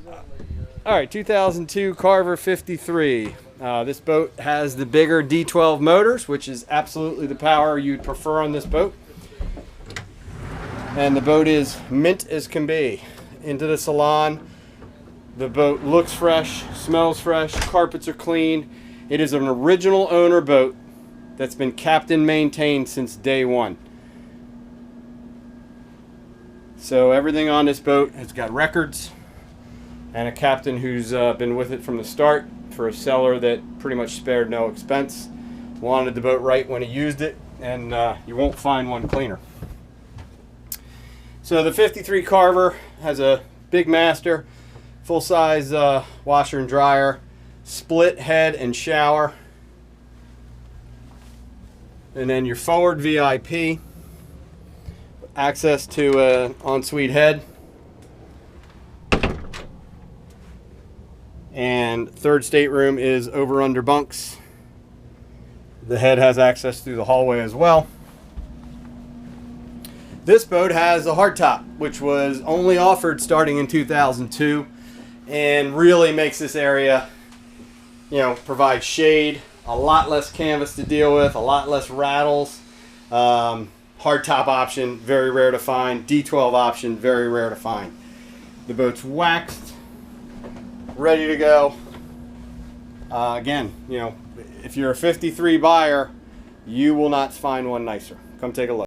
All right, 2002 Carver 53. This boat has the bigger D12 motors, which is absolutely the power you'd prefer on this boat. And the boat is mint as can be. Into the salon. The boat looks fresh, smells fresh, carpets are clean. It is an original owner boat that's been captain maintained since day one. So everything on this boat has got records and a captain who's been with it from the start, for a seller that pretty much spared no expense. Wanted the boat right when he used it, and you won't find one cleaner. So the 53 Carver has a big master, full-size washer and dryer, split head and shower, and then your forward VIP, access to an ensuite head, and third stateroom is over under bunks. The head has access through the hallway as well. This boat has a hardtop, which was only offered starting in 2002, and really makes this area, provide shade, a lot less canvas to deal with, a lot less rattles. Hardtop option, very rare to find. D12 option, very rare to find. The boat's waxed, ready to go. Again, if you're a 53 buyer, you will not find one nicer. Come take a look.